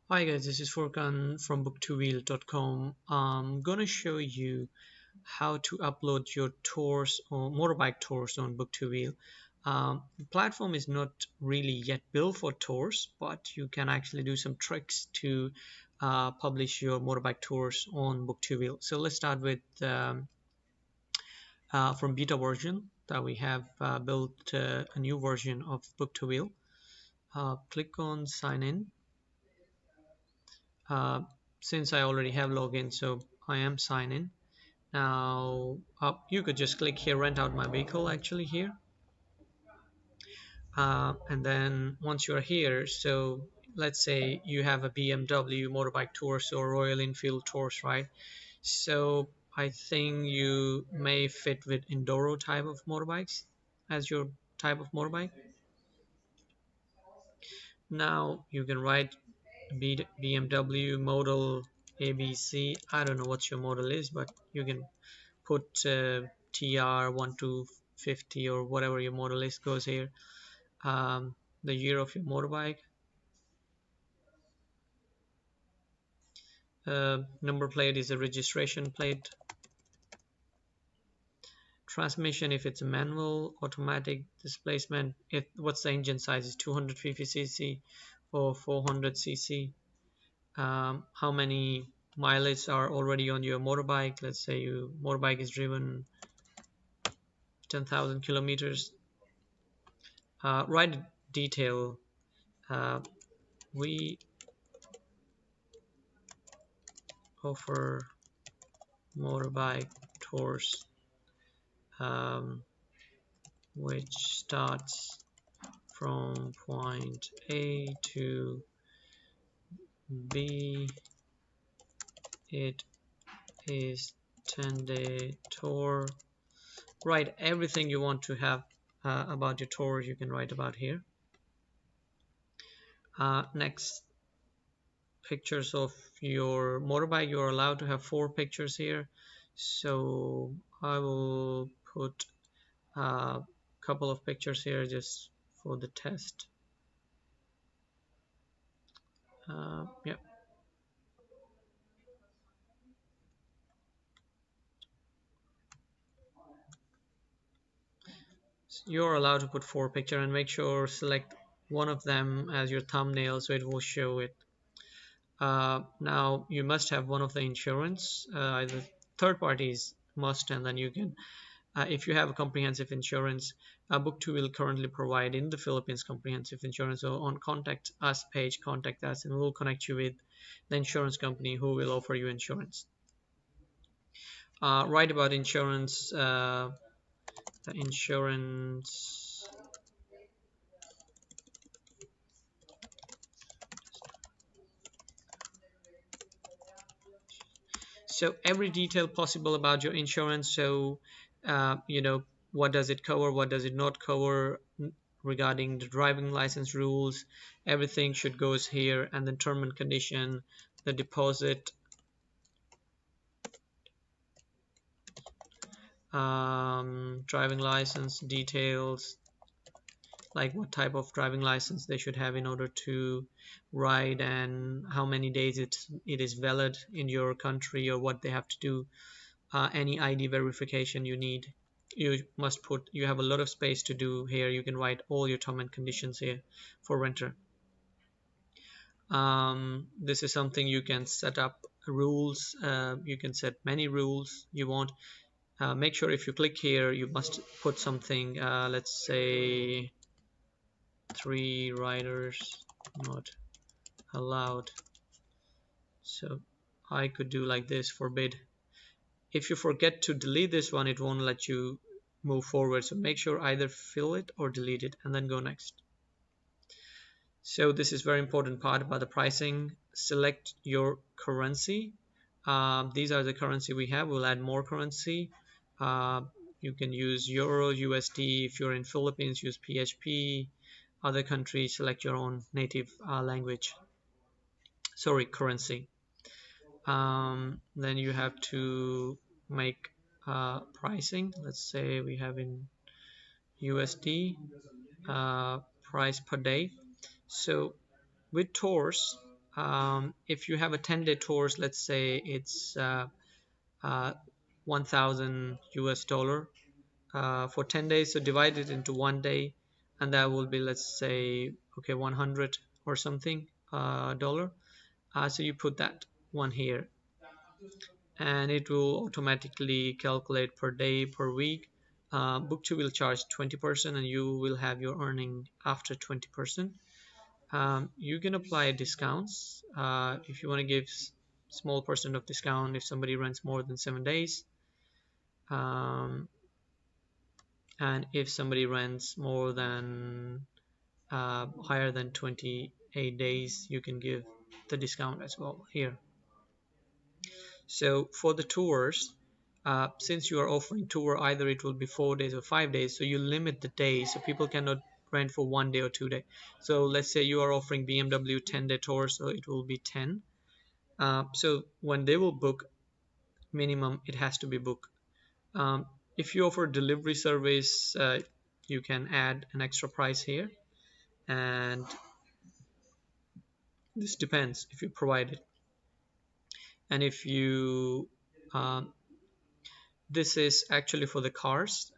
Hi guys, this is Furkan from book2wheel.com. I'm gonna show you how to upload your tours or motorbike tours on book2wheel. The platform is not really yet built for tours, but you can actually do some tricks to publish your motorbike tours on book2wheel. So let's start with from beta version that we have built a new version of book2wheel. Click on sign in. uh, since I already have login, so I am signed in. Now you could just click here, rent out my vehicle actually here, and then once you're here, so let's say you have a BMW motorbike tours or Royal Enfield tours, right? So I think you may fit with Enduro type of motorbikes as your type of motorbike. Now you can write BMW model ABC. I don't know what your model is, but you can put TR1250 or whatever your model is goes here. The year of your motorbike, number plate is a registration plate, transmission if it's a manual, automatic, displacement if what's the engine size is 250cc or 400cc, how many mileage are already on your motorbike. Let's say your motorbike is driven 10,000 kilometers. Write detail. uh, we offer motorbike tours, um, which starts from point A to B. It is 10-day tour. Write everything you want to have about your tour. You can write about here. Next, pictures of your motorbike. You're allowed to have 4 pictures here, so I will put a couple of pictures here just for the test. Yeah, you're allowed to put 4 pictures, and make sure select one of them as your thumbnail so it will show it. Now you must have one of the insurance, either third parties must, and then you can if you have a comprehensive insurance. Book2 will currently provide in the Philippines comprehensive insurance. So on contact us page, contact us and we'll connect you with the insurance company who will offer you insurance. Write about insurance. The insurance, so every detail possible about your insurance. So you know, what does it cover, what does it not cover, regarding the driving license rules, everything should goes here, and then term and condition, the deposit, driving license details, like what type of driving license they should have in order to ride, and how many days it is valid in your country, or what they have to do, any ID verification you need. You must put, you have a lot of space to do here. You can write all your term and conditions here for renter. This is something you can set up rules. You can set many rules you want. Make sure if you click here you must put something, let's say 3 riders not allowed. So I could do like this, forbid. If you forget to delete this one, it won't let you move forward. So make sure either fill it or delete it and then go next. So this is very important part about the pricing. Select your currency. These are the currency we have. We'll add more currency. uh, you can use Euro, USD. If you're in Philippines, use PHP. Other countries, select your own native language, sorry, currency. Then you have to make pricing. Let's say we have in USD, price per day. So with tours, If you have a 10-day tours, let's say it's uh, 1000 US dollar for 10 days, so divide it into 1 day, and that will be, let's say, okay, 100 or something dollar. So you put that one here, and it will automatically calculate per day, per week. Book2 will charge 20%, and you will have your earning after 20%. You can apply discounts if you want to give small percent of discount if somebody runs more than 7 days, um, and if somebody runs more than higher than 28 days, you can give the discount as well here. So for the tours, since you are offering tour, either it will be 4 days or 5 days, so you limit the days so people cannot rent for 1 day or 2 day. So let's say you are offering BMW 10-day tour, so it will be 10. So when they will book, minimum it has to be booked. If you offer delivery service, you can add an extra price here, and this depends if you provide it. And if you this is actually for the cars.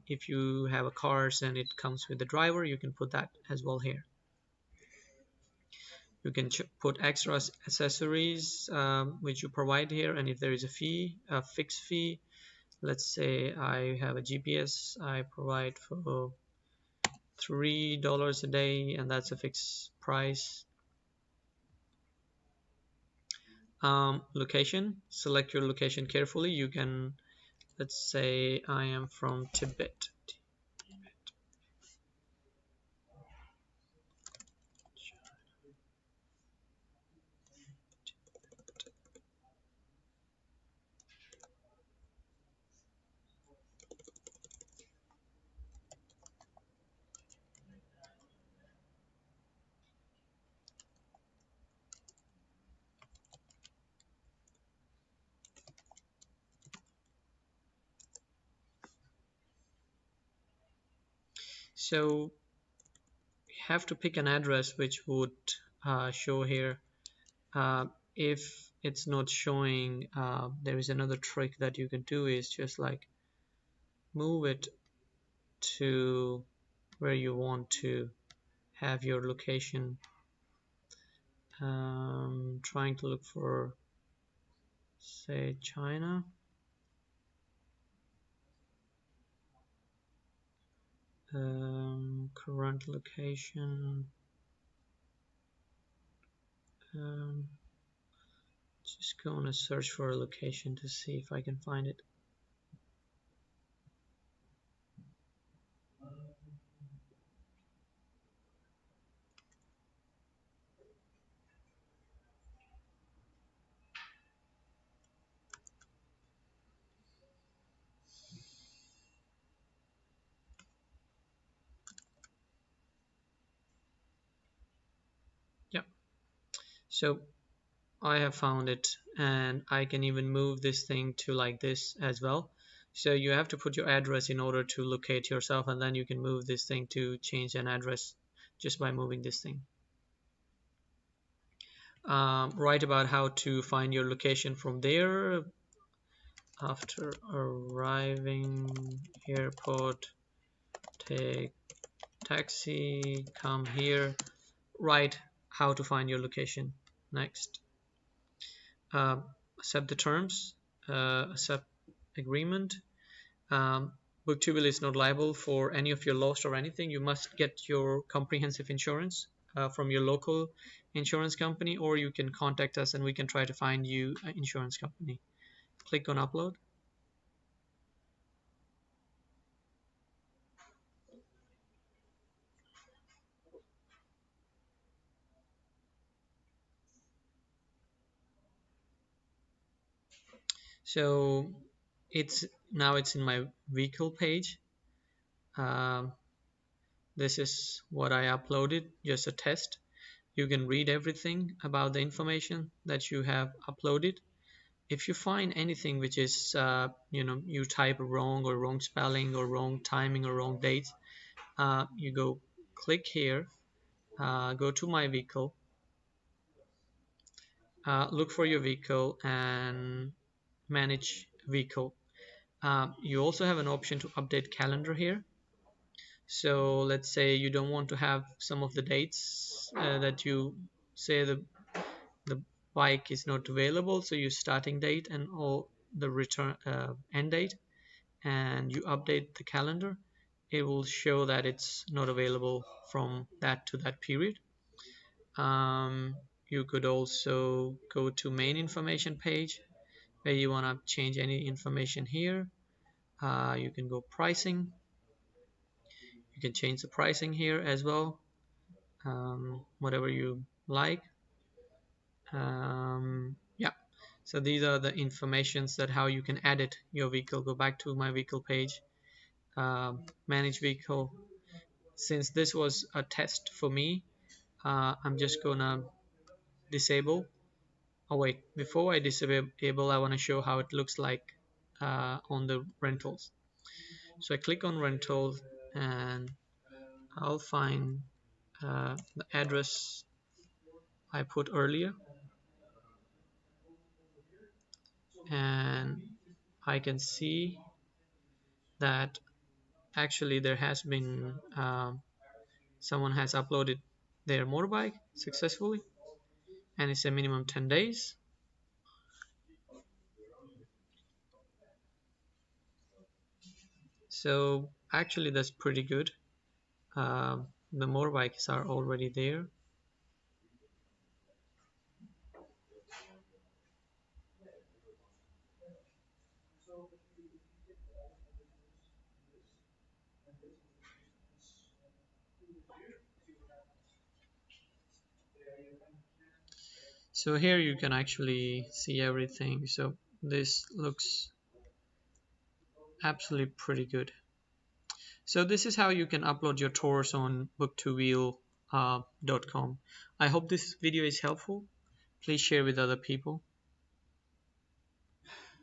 If you have a cars and it comes with the driver, you can put that as well here. You can put extra accessories which you provide here, and if there is a fee, a fixed fee, let's say I have a GPS I provide for $3 a day, and that's a fixed price. Location, select your location carefully. You can, let's say I am from Tibet. So you have to pick an address which would show here. If it's not showing, there is another trick that you can do, is just like move it to where you want to have your location. Trying to look for, say, China. Current location. Just gonna search for a location to see if I can find it. Yeah, so I have found it, and I can even move this thing to like this as well. So you have to put your address in order to locate yourself, and then you can move this thing to change an address just by moving this thing. Write about how to find your location from there. After arriving airport, take taxi, come here. Write how to find your location. Next. Accept the terms, accept agreement. Um, Booktuble is not liable for any of your loss or anything. You must get your comprehensive insurance from your local insurance company, or you can contact us and we can try to find you an insurance company. Click on upload. So it's in my vehicle page. Um, this is what I uploaded, just a test. You can read everything about the information that you have uploaded. If you find anything which is you type wrong or wrong spelling or wrong timing or wrong date, you go click here, go to my vehicle, look for your vehicle and manage vehicle. You also have an option to update calendar here. So let's say you don't want to have some of the dates that you say the bike is not available, so your starting date and all the return end date, and you update the calendar, it will show that it's not available from that to that period. You could also go to main information page where you want to change any information here. You can go pricing. You can change the pricing here as well, whatever you like. Yeah, so these are the informations that how you can edit your vehicle. Go back to my vehicle page, manage vehicle. Since this was a test for me, I'm just gonna disable. Oh wait, before I disable, I want to show how it looks like on the rentals. So I click on rentals and I'll find the address I put earlier, and I can see that actually there has been someone has uploaded their motorbike successfully, and it's a minimum 10 days. So actually that's pretty good. The motorbikes are already there. So here you can actually see everything. So this looks absolutely pretty good. So this is how you can upload your tours on book2wheel.com. I hope this video is helpful. Please share with other people.